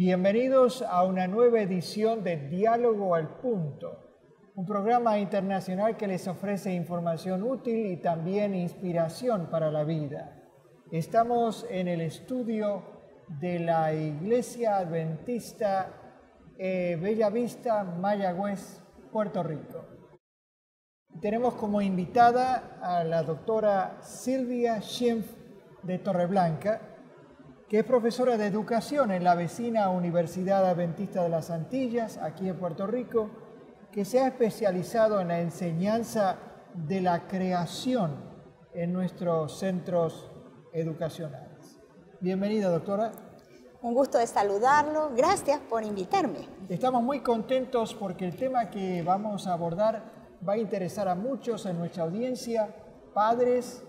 Bienvenidos a una nueva edición de Diálogo al Punto, un programa internacional que les ofrece información útil y también inspiración para la vida. Estamos en el estudio de la Iglesia Adventista Bella Vista, Mayagüez, Puerto Rico. Tenemos como invitada a la doctora Silvia Schimpf de Torreblanca, que es profesora de educación en la vecina Universidad Adventista de las Antillas, aquí en Puerto Rico, que se ha especializado en la enseñanza de la creación en nuestros centros educacionales. Bienvenida, doctora. Un gusto de saludarlo. Gracias por invitarme. Estamos muy contentos porque el tema que vamos a abordar va a interesar a muchos en nuestra audiencia, padres,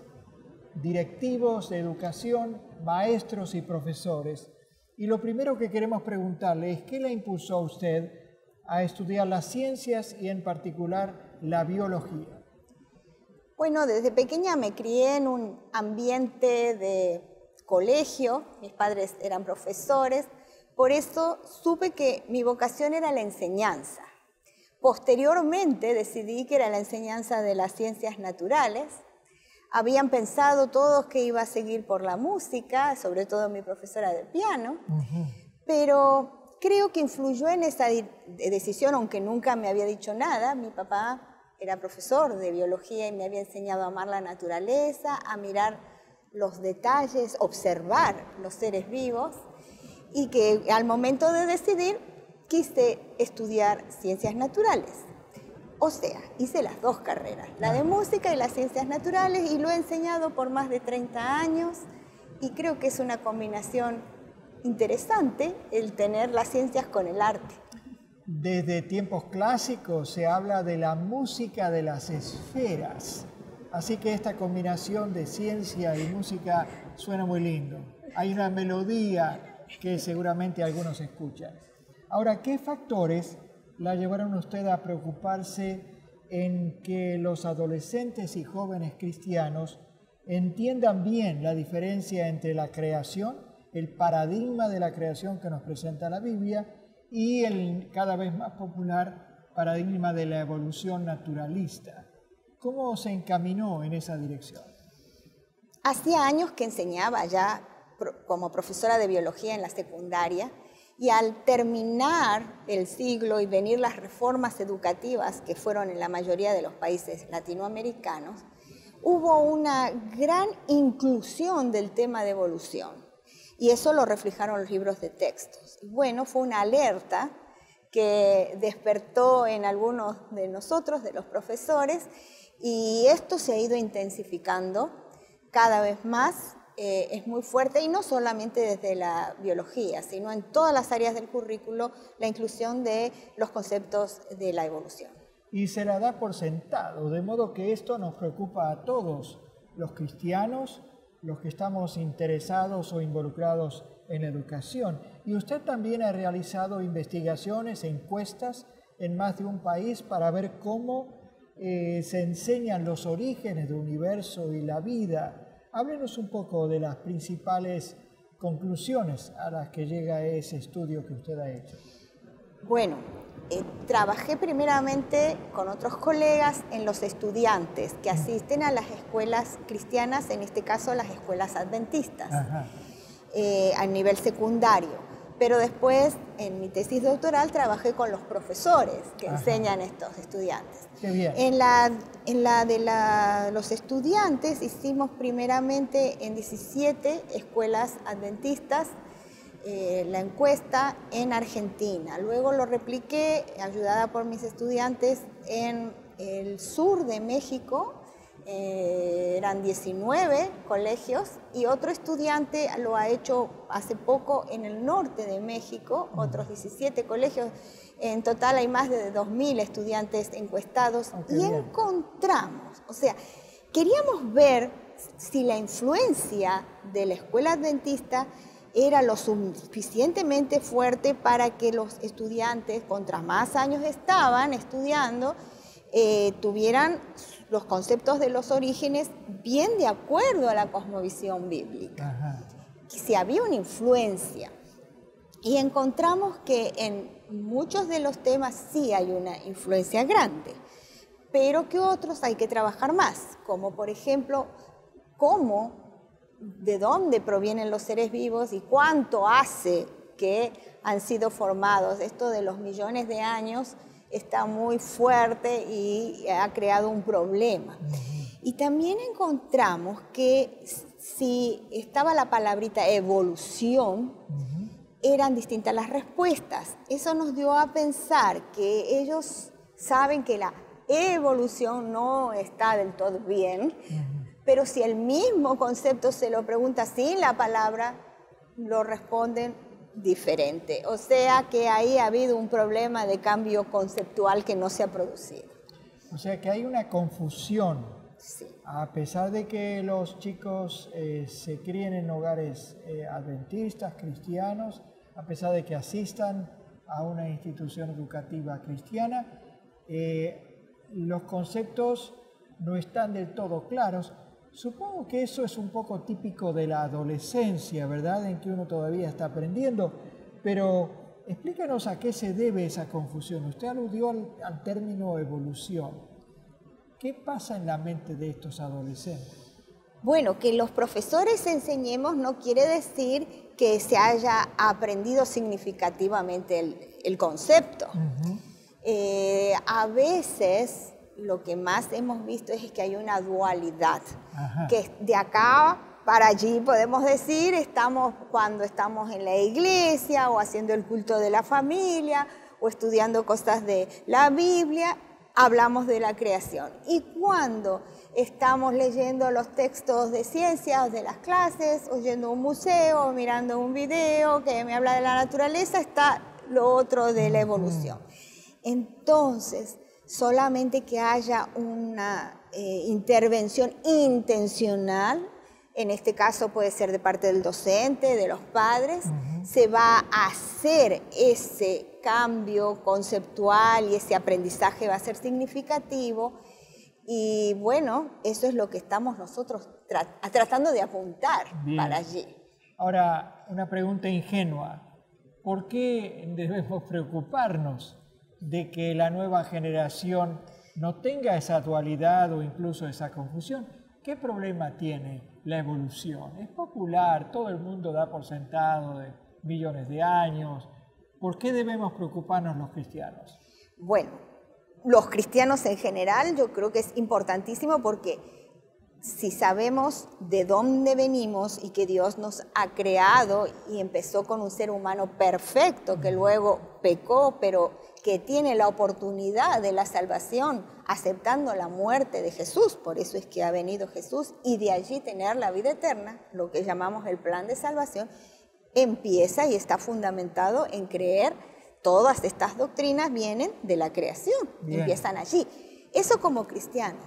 directivos de educación, maestros y profesores. Y lo primero que queremos preguntarle es ¿qué le impulsó a usted a estudiar las ciencias y en particular la biología? Bueno, desde pequeña me crié en un ambiente de colegio, mis padres eran profesores, por eso supe que mi vocación era la enseñanza. Posteriormente decidí que era la enseñanza de las ciencias naturales. Habían pensado todos que iba a seguir por la música, sobre todo mi profesora de piano, pero creo que influyó en esa decisión, aunque nunca me había dicho nada. Mi papá era profesor de biología y me había enseñado a amar la naturaleza, a mirar los detalles, observar los seres vivos, y que al momento de decidir quise estudiar ciencias naturales. O sea, hice las dos carreras, la de música y las ciencias naturales, y lo he enseñado por más de 30 años y creo que es una combinación interesante el tener las ciencias con el arte. Desde tiempos clásicos se habla de la música de las esferas, así que esta combinación de ciencia y música suena muy lindo. Hay una melodía que seguramente algunos escuchan. Ahora, ¿qué factores la llevaron a usted a preocuparse en que los adolescentes y jóvenes cristianos entiendan bien la diferencia entre la creación, el paradigma de la creación que nos presenta la Biblia, y el cada vez más popular paradigma de la evolución naturalista? ¿Cómo se encaminó en esa dirección? Hacía años que enseñaba ya como profesora de biología en la secundaria, y al terminar el siglo y venir las reformas educativas que fueron en la mayoría de los países latinoamericanos, hubo una gran inclusión del tema de evolución. Y eso lo reflejaron los libros de textos. Y bueno, fue una alerta que despertó en algunos de nosotros, de los profesores, y esto se ha ido intensificando cada vez más. Es muy fuerte, y no solamente desde la biología, sino en todas las áreas del currículo, la inclusión de los conceptos de la evolución. Y se la da por sentado, de modo que esto nos preocupa a todos, los cristianos, los que estamos interesados o involucrados en la educación. Y usted también ha realizado investigaciones e encuestas en más de un país para ver cómo se enseñan los orígenes del universo y la vida. Háblenos un poco de las principales conclusiones a las que llega ese estudio que usted ha hecho. Bueno, trabajé primeramente con otros colegas en los estudiantes que asisten a las escuelas cristianas, en este caso las escuelas adventistas, a nivel secundario. Pero después, en mi tesis doctoral, trabajé con los profesores que enseñan a estos estudiantes. Qué bien. En la de los estudiantes hicimos primeramente en 17 escuelas adventistas la encuesta en Argentina. Luego lo repliqué, ayudada por mis estudiantes, en el sur de México. Eran 19 colegios, y otro estudiante lo ha hecho hace poco en el norte de México, otros 17 colegios. En total hay más de 2.000 estudiantes encuestados. Y encontramos, o sea, queríamos ver si la influencia de la escuela adventista era lo suficientemente fuerte para que los estudiantes, cuantos más años estaban estudiando, tuvieran los conceptos de los orígenes bien de acuerdo a la cosmovisión bíblica. Si había una influencia. Y encontramos que en muchos de los temas sí hay una influencia grande, pero que otros hay que trabajar más, como por ejemplo, de dónde provienen los seres vivos y cuánto hace que han sido formados. Esto de los millones de años está muy fuerte y ha creado un problema. Y también encontramos que si estaba la palabrita evolución, eran distintas las respuestas. Eso nos dio a pensar que ellos saben que la evolución no está del todo bien, pero si el mismo concepto se lo pregunta sin la palabra, lo responden diferente. O sea que ahí ha habido un problema de cambio conceptual que no se ha producido. O sea que hay una confusión. Sí. A pesar de que los chicos se críen en hogares adventistas, cristianos, a pesar de que asistan a una institución educativa cristiana, los conceptos no están del todo claros. Supongo que eso es un poco típico de la adolescencia, ¿verdad? En que uno todavía está aprendiendo. Pero explícanos a qué se debe esa confusión. Usted aludió al término evolución. ¿Qué pasa en la mente de estos adolescentes? Bueno, que los profesores enseñemos no quiere decir que se haya aprendido significativamente el concepto. A veces lo que más hemos visto es que hay una dualidad, que de acá para allí podemos decir, cuando estamos en la iglesia o haciendo el culto de la familia o estudiando cosas de la Biblia, hablamos de la creación. Y cuando estamos leyendo los textos de ciencias de las clases, oyendo un museo, mirando un video que me habla de la naturaleza, está lo otro de la evolución. Entonces, solamente que haya una intervención intencional, en este caso puede ser de parte del docente, de los padres, se va a hacer ese cambio conceptual y ese aprendizaje va a ser significativo. Y bueno, eso es lo que estamos nosotros tratando de apuntar para allí. Ahora, una pregunta ingenua. ¿Por qué debemos preocuparnos de que la nueva generación no tenga esa dualidad o incluso esa confusión? ¿Qué problema tiene la evolución? Es popular, todo el mundo da por sentado de millones de años. ¿Por qué debemos preocuparnos los cristianos? Bueno, los cristianos en general yo creo que es importantísimo porque si sabemos de dónde venimos y que Dios nos ha creado y empezó con un ser humano perfecto que luego pecó, pero que tiene la oportunidad de la salvación aceptando la muerte de Jesús, por eso es que ha venido Jesús, y de allí tener la vida eterna, lo que llamamos el plan de salvación, empieza y está fundamentado en creer todas estas doctrinas vienen de la creación, empiezan allí. Eso como cristiano,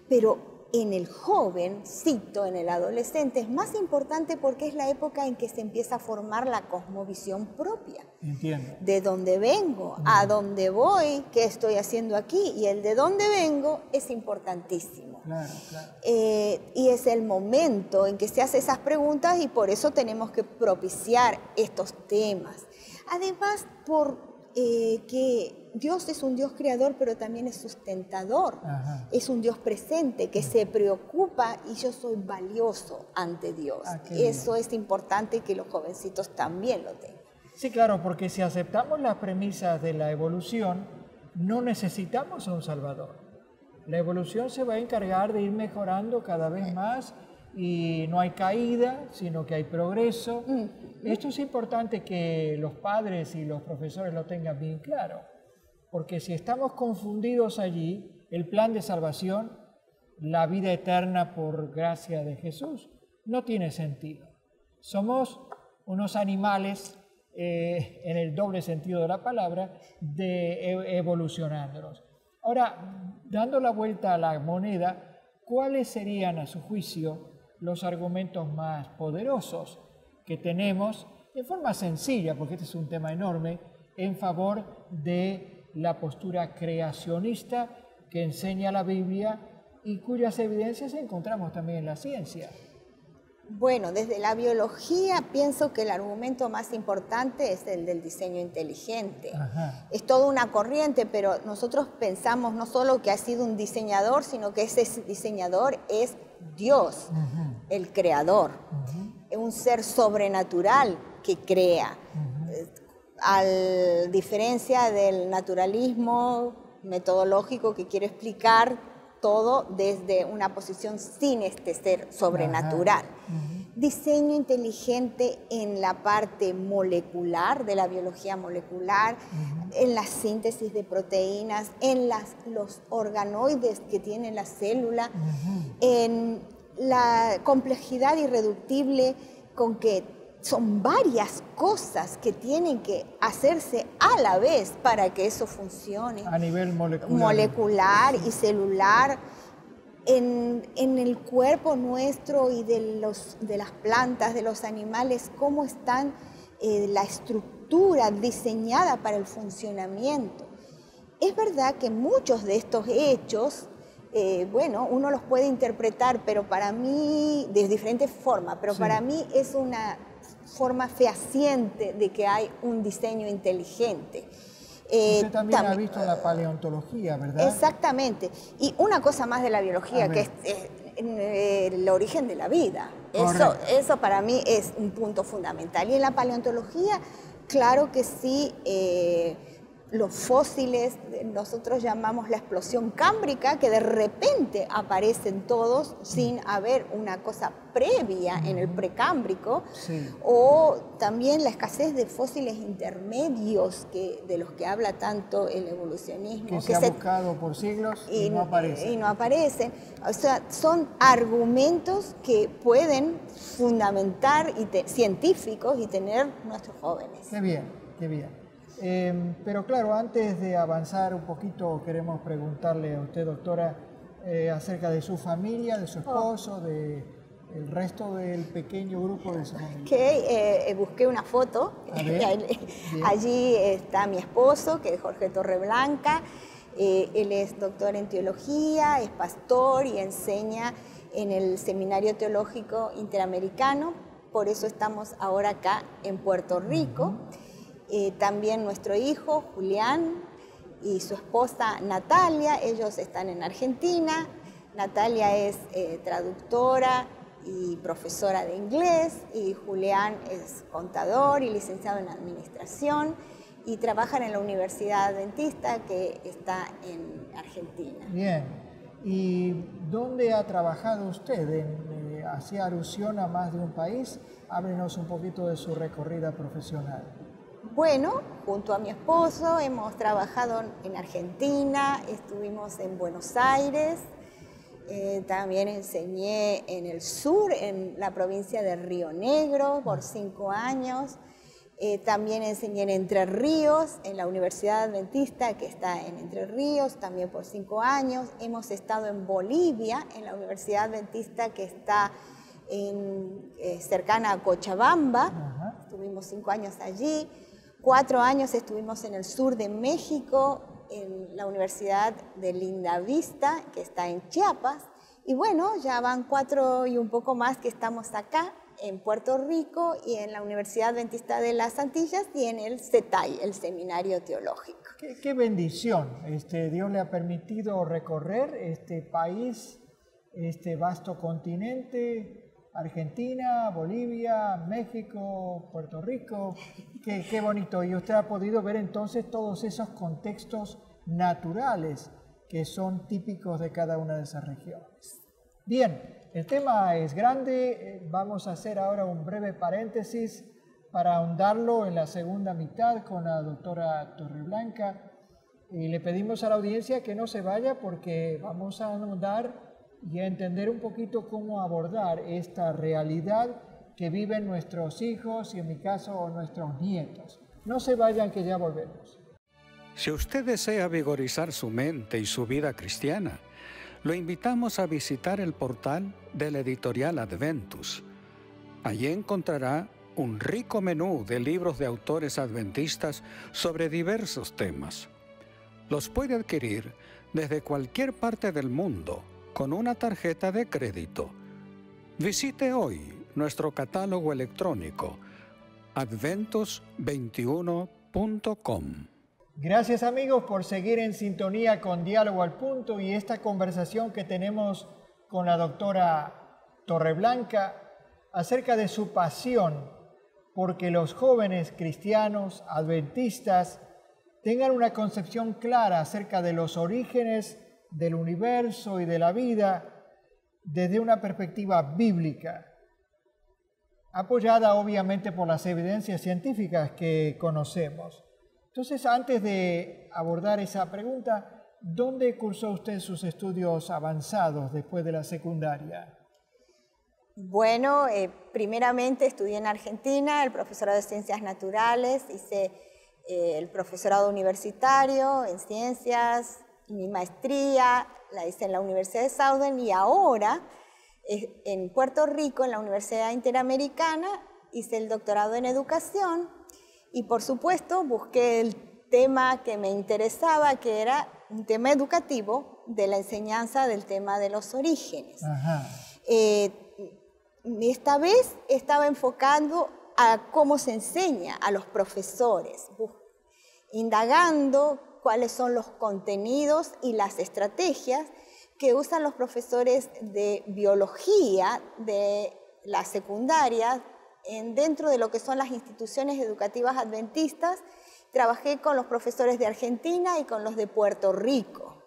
pero en el jovencito, en el adolescente, es más importante porque es la época en que se empieza a formar la cosmovisión propia. Entiendo. De dónde vengo, a dónde voy, qué estoy haciendo aquí, y el de dónde vengo es importantísimo. Claro, claro. Y es el momento en que se hace esas preguntas y por eso tenemos que propiciar estos temas. Además, que Dios es un Dios creador, pero también es sustentador. Es un Dios presente que se preocupa y yo soy valioso ante Dios. Eso es importante que los jovencitos también lo tengan. Sí, claro, porque si aceptamos las premisas de la evolución, no necesitamos a un Salvador. La evolución se va a encargar de ir mejorando cada vez más y no hay caída, sino que hay progreso. Esto es importante que los padres y los profesores lo tengan bien claro, porque si estamos confundidos allí, el plan de salvación, la vida eterna por gracia de Jesús, no tiene sentido. Somos unos animales, en el doble sentido de la palabra, evolucionándonos. Ahora, dando la vuelta a la moneda, ¿cuáles serían, a su juicio, los argumentos más poderosos que tenemos, de forma sencilla, porque este es un tema enorme, en favor de la postura creacionista que enseña la Biblia y cuyas evidencias encontramos también en la ciencia? Bueno, desde la biología pienso que el argumento más importante es el del diseño inteligente. Ajá. Es toda una corriente, pero nosotros pensamos no solo que ha sido un diseñador, sino que ese diseñador es Dios, el creador. Es un ser sobrenatural que crea. A diferencia del naturalismo metodológico que quiere explicar todo desde una posición sin este ser sobrenatural. Diseño inteligente en la parte molecular, de la biología molecular, en la síntesis de proteínas, en los organoides que tiene la célula, en la complejidad irreductible con que son varias cosas que tienen que hacerse a la vez para que eso funcione. A nivel molecular. Molecular y celular. En el cuerpo nuestro y de las plantas, de los animales, cómo están la estructura diseñada para el funcionamiento. Es verdad que muchos de estos hechos, bueno, uno los puede interpretar, pero para mí, de diferentes formas, pero para mí es una forma fehaciente de que hay un diseño inteligente. Usted también ha visto la paleontología, ¿verdad? Exactamente. Y una cosa más de la biología, que es el origen de la vida. Eso para mí es un punto fundamental. Y en la paleontología, claro que sí, los fósiles, nosotros llamamos la explosión cámbrica, que de repente aparecen todos sin haber una cosa previa en el precámbrico, o también la escasez de fósiles intermedios de los que habla tanto el evolucionismo. Que se ha buscado por siglos y no aparecen. Y no aparecen. O sea, son argumentos que pueden fundamentar científicos y tener nuestros jóvenes. Qué bien, qué bien. Pero claro, antes de avanzar un poquito, queremos preguntarle a usted, doctora, acerca de su familia, de su esposo, del resto del pequeño grupo de su familia. Busqué una foto. Allí está mi esposo, que es Jorge Torreblanca. Él es doctor en teología, es pastor y enseña en el Seminario Teológico Interamericano. Por eso estamos ahora acá en Puerto Rico. También nuestro hijo, Julián, y su esposa Natalia, ellos están en Argentina. Natalia es traductora y profesora de inglés, y Julián es contador y licenciado en administración, y trabajan en la Universidad Adventista, que está en Argentina. Bien. ¿Y dónde ha trabajado usted? ¿Hacía alusión a más de un país? Háblenos un poquito de su recorrida profesional. Bueno, junto a mi esposo hemos trabajado en Argentina, estuvimos en Buenos Aires, también enseñé en el sur, en la provincia de Río Negro, por 5 años. También enseñé en Entre Ríos, en la Universidad Adventista, que está en Entre Ríos, también por 5 años. Hemos estado en Bolivia, en la Universidad Adventista, que está cercana a Cochabamba. Estuvimos 5 años allí. 4 años estuvimos en el sur de México, en la Universidad de Lindavista, que está en Chiapas. Y bueno, ya van 4 y un poco más que estamos acá, en Puerto Rico, y en la Universidad Adventista de las Antillas, y en el CETAI, el Seminario Teológico. Qué bendición. Dios le ha permitido recorrer este país, este vasto continente, Argentina, Bolivia, México, Puerto Rico. Qué bonito. Y usted ha podido ver entonces todos esos contextos naturales que son típicos de cada una de esas regiones. Bien, el tema es grande. Vamos a hacer ahora un breve paréntesis para ahondarlo en la segunda mitad con la doctora Torreblanca. Y le pedimos a la audiencia que no se vaya, porque vamos a ahondar y a entender un poquito cómo abordar esta realidad que viven nuestros hijos y, en mi caso, nuestros nietos. No se vayan, que ya volvemos. Si usted desea vigorizar su mente y su vida cristiana, lo invitamos a visitar el portal de la editorial Adventus. Allí encontrará un rico menú de libros de autores adventistas sobre diversos temas. Los puede adquirir desde cualquier parte del mundo con una tarjeta de crédito. Visite hoy nuestro catálogo electrónico adventus21.com. Gracias amigos por seguir en sintonía con Diálogo al Punto y esta conversación que tenemos con la doctora Torreblanca acerca de su pasión porque los jóvenes cristianos adventistas tengan una concepción clara acerca de los orígenes del universo y de la vida desde una perspectiva bíblica, apoyada obviamente por las evidencias científicas que conocemos. Entonces, antes de abordar esa pregunta, ¿dónde cursó usted sus estudios avanzados después de la secundaria? Bueno, primeramente estudié en Argentina el profesorado de Ciencias Naturales, hice el profesorado universitario en Ciencias, mi maestría la hice en la Universidad de Southern y ahora en Puerto Rico, en la Universidad Interamericana, hice el doctorado en Educación. Y por supuesto busqué el tema que me interesaba, que era un tema educativo de la enseñanza del tema de los orígenes. Esta vez estaba enfocando a cómo se enseña a los profesores, indagando cuáles son los contenidos y las estrategias que usan los profesores de biología de la secundaria dentro de lo que son las instituciones educativas adventistas. Trabajé con los profesores de Argentina y con los de Puerto Rico.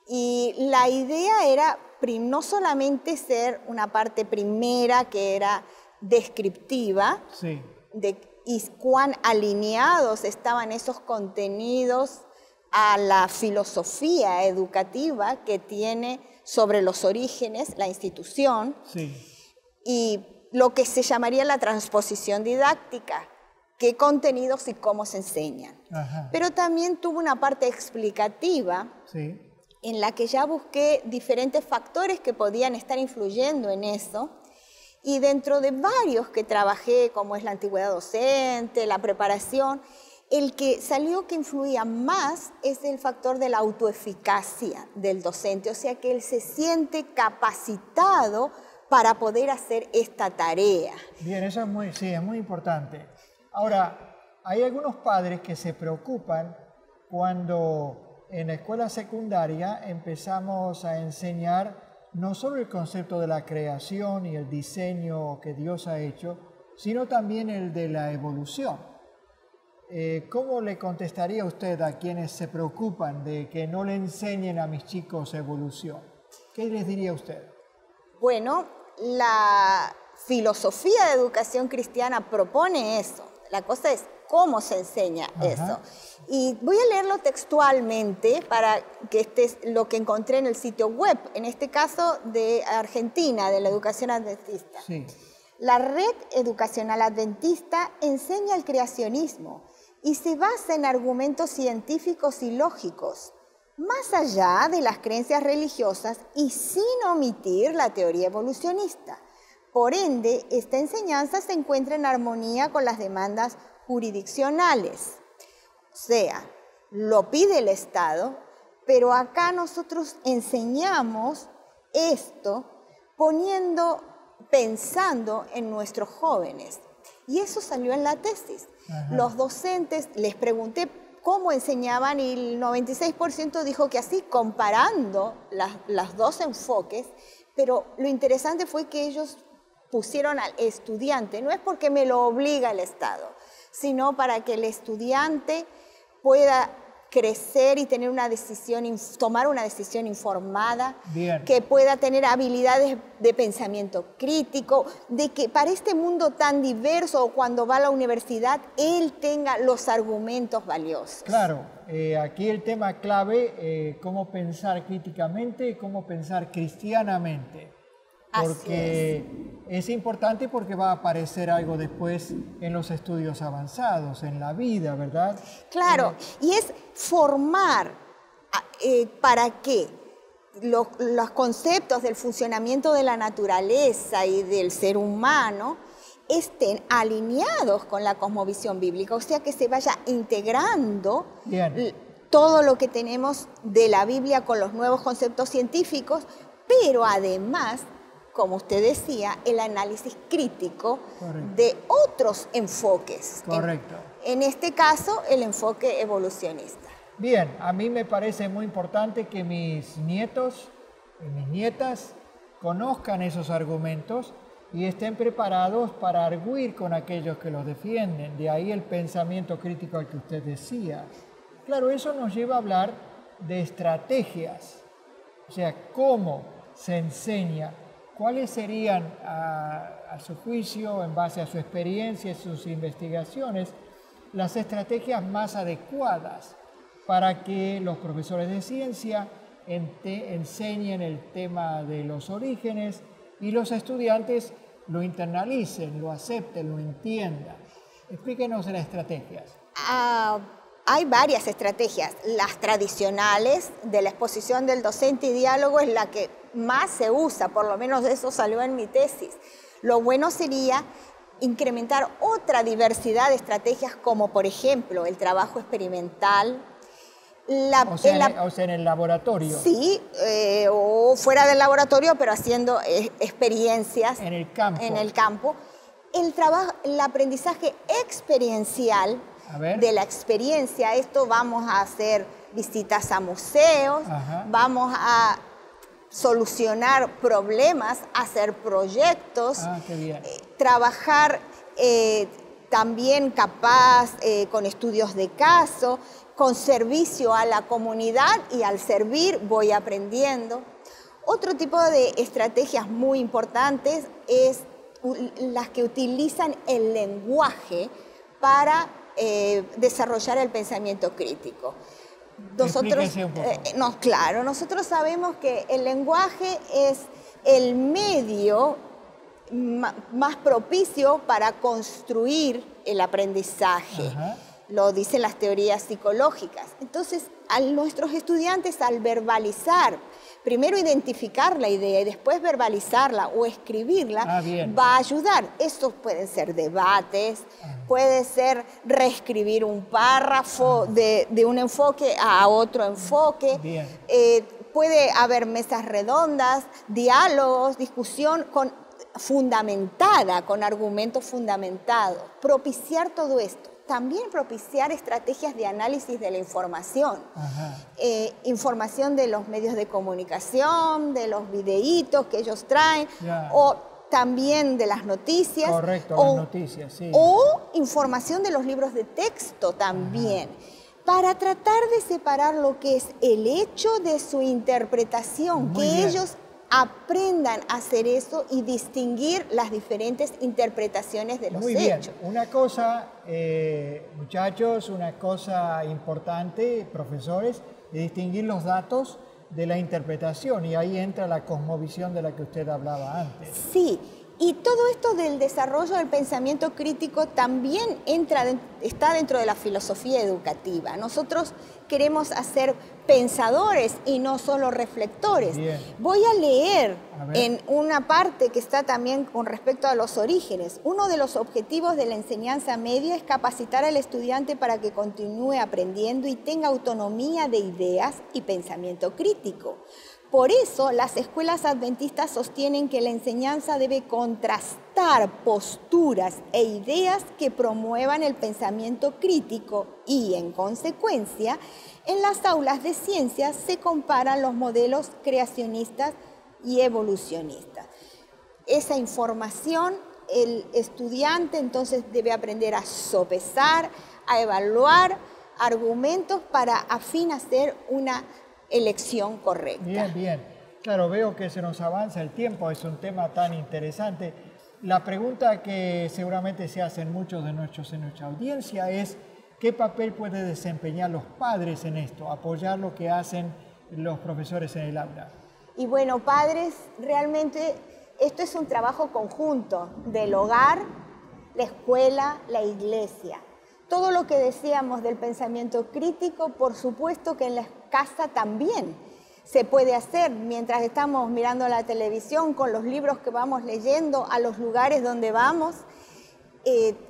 Y la idea era no solamente ser una parte primera que era descriptiva, sí, y cuán alineados estaban esos contenidos a la filosofía educativa que tiene sobre los orígenes la institución, sí, y lo que se llamaría la transposición didáctica, qué contenidos y cómo se enseñan. Pero también tuvo una parte explicativa, sí, en la que ya busqué diferentes factores que podían estar influyendo en eso, y dentro de varios que trabajé, como es la antigüedad docente, la preparación, el que salió que influía más es el factor de la autoeficacia del docente, o sea que él se siente capacitado para poder hacer esta tarea. Bien, eso es muy importante. Ahora, hay algunos padres que se preocupan cuando en la escuela secundaria empezamos a enseñar no solo el concepto de la creación y el diseño que Dios ha hecho, sino también el de la evolución. ¿Cómo le contestaría usted a quienes se preocupan de que no le enseñen a mis chicos evolución? ¿Qué les diría usted? Bueno, la filosofía de educación cristiana propone eso. La cosa es cómo se enseña eso. Y voy a leerlo textualmente para que este es lo que encontré en el sitio web, en este caso de Argentina, de la educación adventista. Sí. La red educacional adventista enseña el creacionismo y se basa en argumentos científicos y lógicos, más allá de las creencias religiosas y sin omitir la teoría evolucionista. Por ende, esta enseñanza se encuentra en armonía con las demandas jurisdiccionales. O sea, lo pide el Estado, pero acá nosotros enseñamos esto pensando en nuestros jóvenes. Y eso salió en la tesis. Los docentes, les pregunté cómo enseñaban y el 96% dijo que así, comparando las dos enfoques, pero lo interesante fue que ellos pusieron al estudiante, no es porque me lo obliga el Estado, sino para que el estudiante pueda crecer y tener tomar una decisión informada, bien, que pueda tener habilidades de pensamiento crítico, de que para este mundo tan diverso, cuando va a la universidad, él tenga los argumentos valiosos. Claro, aquí el tema clave, cómo pensar críticamente y cómo pensar cristianamente. Porque es importante porque va a aparecer algo después en los estudios avanzados, en la vida, ¿verdad? Claro, y es formar para que los conceptos del funcionamiento de la naturaleza y del ser humano estén alineados con la cosmovisión bíblica, o sea que se vaya integrando todo lo que tenemos de la Biblia con los nuevos conceptos científicos, pero además como usted decía, el análisis crítico Correcto. de otros enfoques. Correcto. En este caso, el enfoque evolucionista. Bien, a mí me parece muy importante que mis nietos y mis nietas conozcan esos argumentos y estén preparados para arguir con aquellos que los defienden. De ahí el pensamiento crítico al que usted decía. Claro, eso nos lleva a hablar de estrategias, o sea, cómo se enseña, cuáles serían, a su juicio, en base a su experiencia y sus investigaciones, las estrategias más adecuadas para que los profesores de ciencia enseñen el tema de los orígenes y los estudiantes lo internalicen, lo acepten, lo entiendan. Explíquenos las estrategias. Hay varias estrategias. Las tradicionales de la exposición del docente y diálogo es la que más se usa, por lo menos eso salió en mi tesis. Lo bueno sería incrementar otra diversidad de estrategias como por ejemplo el trabajo experimental. O sea, en el laboratorio. Sí, o fuera del laboratorio, pero haciendo experiencias. En el campo. En el campo. El aprendizaje experiencial, de la experiencia, esto vamos a hacer visitas a museos, vamos a solucionar problemas, hacer proyectos, qué bien. Trabajar también capaz con estudios de caso, con servicio a la comunidad y al servir voy aprendiendo. Otro tipo de estrategias muy importantes es las que utilizan el lenguaje para desarrollar el pensamiento crítico. Nosotros, claro, nosotros sabemos que el lenguaje es el medio más propicio para construir el aprendizaje. Lo dicen las teorías psicológicas. Entonces, a nuestros estudiantes al verbalizar, primero identificar la idea y después verbalizarla o escribirla, va a ayudar. Estos pueden ser debates, puede ser reescribir un párrafo de un enfoque a otro enfoque. Puede haber mesas redondas, diálogos, discusión fundamentada, con argumentos fundamentados. Propiciar todo esto. También propiciar estrategias de análisis de la información. Información de los medios de comunicación, de los videitos que ellos traen, o también de las noticias. Correcto, las noticias, sí. O información de los libros de texto también. Para tratar de separar lo que es el hecho de su interpretación, ellos aprendan a hacer eso y distinguir las diferentes interpretaciones de los hechos. Una cosa, muchachos, una cosa importante, profesores, de distinguir los datos de la interpretación, y ahí entra la cosmovisión de la que usted hablaba antes. Sí, y todo esto del desarrollo del pensamiento crítico también está dentro de la filosofía educativa. Nosotros queremos hacer pensadores y no solo reflectores. Voy a leer en una parte que está también con respecto a los orígenes. Uno de los objetivos de la enseñanza media es capacitar al estudiante para que continúe aprendiendo y tenga autonomía de ideas y pensamiento crítico. Por eso, las escuelas adventistas sostienen que la enseñanza debe contrastar posturas e ideas que promuevan el pensamiento crítico y, en consecuencia, en las aulas de ciencias se comparan los modelos creacionistas y evolucionistas. Esa información, el estudiante entonces debe aprender a sopesar, a evaluar argumentos para a fin hacer una elección correcta. Bien. Claro, veo que se nos avanza el tiempo, es un tema tan interesante. La pregunta que seguramente se hacen muchos de nuestra audiencia es: ¿qué papel pueden desempeñar los padres en esto? Apoyar lo que hacen los profesores en el aula. Y bueno, padres, realmente esto es un trabajo conjunto del hogar, la escuela, la iglesia. Todo lo que decíamos del pensamiento crítico, por supuesto que en la casa también se puede hacer mientras estamos mirando la televisión, con los libros que vamos leyendo, a los lugares donde vamos.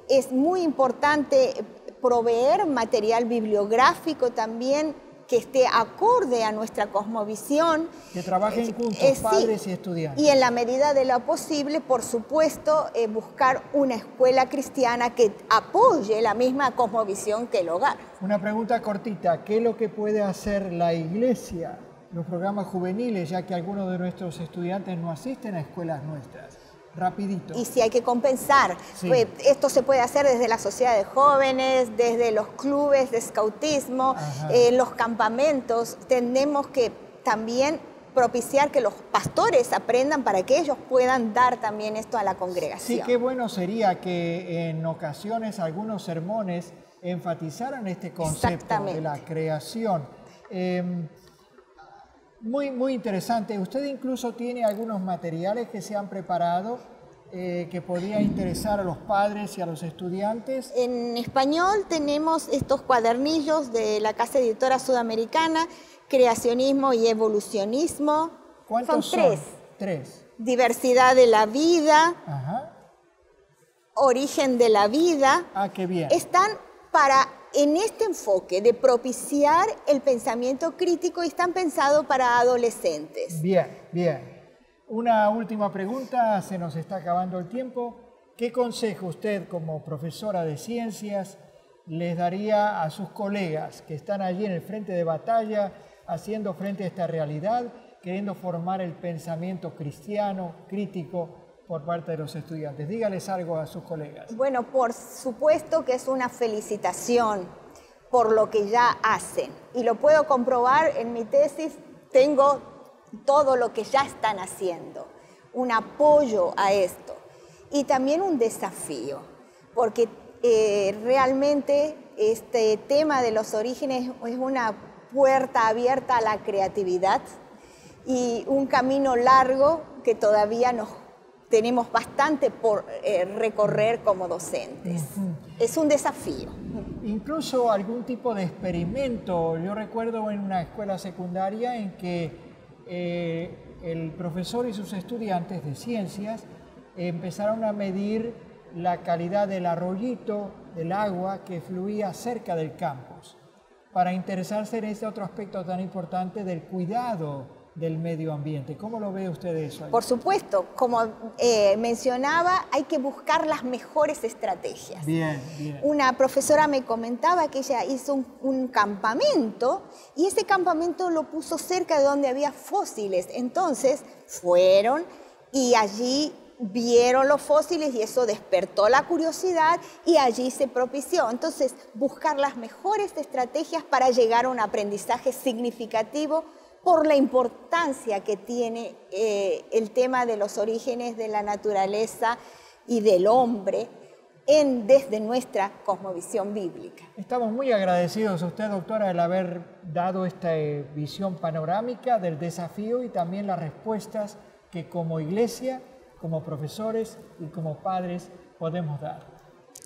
Es muy importante proveer material bibliográfico también que esté acorde a nuestra cosmovisión. Que trabajen juntos, padres y estudiantes. Y en la medida de lo posible, por supuesto, buscar una escuela cristiana que apoye la misma cosmovisión que el hogar. Una pregunta cortita, ¿qué es lo que puede hacer la iglesia, los programas juveniles, ya que algunos de nuestros estudiantes no asisten a escuelas nuestras? Rapidito. Y si hay que compensar, sí. Pues, esto se puede hacer desde la sociedad de jóvenes, desde los clubes de escautismo, los campamentos. Tenemos que también propiciar que los pastores aprendan para que ellos puedan dar también esto a la congregación. Sí, qué bueno sería que en ocasiones algunos sermones enfatizaran este concepto de la creación. Muy interesante. Usted incluso tiene algunos materiales que se han preparado que podría interesar a los padres y a los estudiantes. En español tenemos estos cuadernillos de la Casa Editora Sudamericana, Creacionismo y Evolucionismo. ¿Cuántos son? Tres. Diversidad de la vida, Origen de la vida. Ah, qué bien. Están en este enfoque de propiciar el pensamiento crítico y están pensados para adolescentes. Bien, bien. Una última pregunta, se nos está acabando el tiempo. ¿Qué consejo usted como profesora de ciencias les daría a sus colegas que están allí en el frente de batalla, haciendo frente a esta realidad, queriendo formar el pensamiento cristiano, crítico, por parte de los estudiantes? Dígales algo a sus colegas. Bueno, por supuesto que es una felicitación por lo que ya hacen. Y lo puedo comprobar en mi tesis, tengo todo lo que ya están haciendo. Un apoyo a esto. Y también un desafío, porque realmente este tema de los orígenes es una puerta abierta a la creatividad y un camino largo que todavía tenemos bastante por recorrer como docentes. Es un desafío. Incluso algún tipo de experimento. Yo recuerdo en una escuela secundaria en que el profesor y sus estudiantes de ciencias empezaron a medir la calidad del arroyito, del agua que fluía cerca del campus, para interesarse en este otro aspecto tan importante del cuidado del medio ambiente. ¿Cómo lo ve usted eso? Por supuesto, como mencionaba, hay que buscar las mejores estrategias. Bien, bien. Una profesora me comentaba que ella hizo un campamento y ese campamento lo puso cerca de donde había fósiles. Entonces fueron y allí vieron los fósiles y eso despertó la curiosidad y allí se propició. Entonces, buscar las mejores estrategias para llegar a un aprendizaje significativo por la importancia que tiene el tema de los orígenes de la naturaleza y del hombre desde nuestra cosmovisión bíblica. Estamos muy agradecidos a usted, doctora, el haber dado esta visión panorámica del desafío y también las respuestas que como iglesia, como profesores y como padres podemos dar.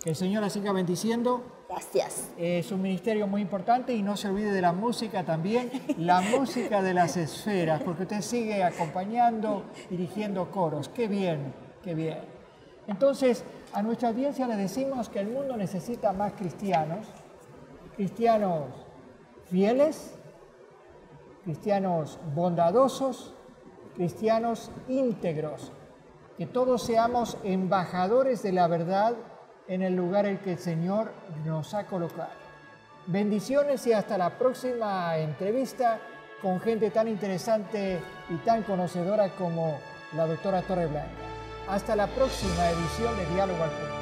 Que el Señor la siga bendiciendo. Gracias. Es un ministerio muy importante y no se olvide de la música también, la música de las esferas, porque usted sigue acompañando, dirigiendo coros. ¡Qué bien, qué bien! Entonces, a nuestra audiencia le decimos que el mundo necesita más cristianos, cristianos fieles, cristianos bondadosos, cristianos íntegros, que todos seamos embajadores de la verdad en el lugar en que el Señor nos ha colocado. Bendiciones y hasta la próxima entrevista con gente tan interesante y tan conocedora como la doctora Torreblanca. Hasta la próxima edición de Diálogo al Punto.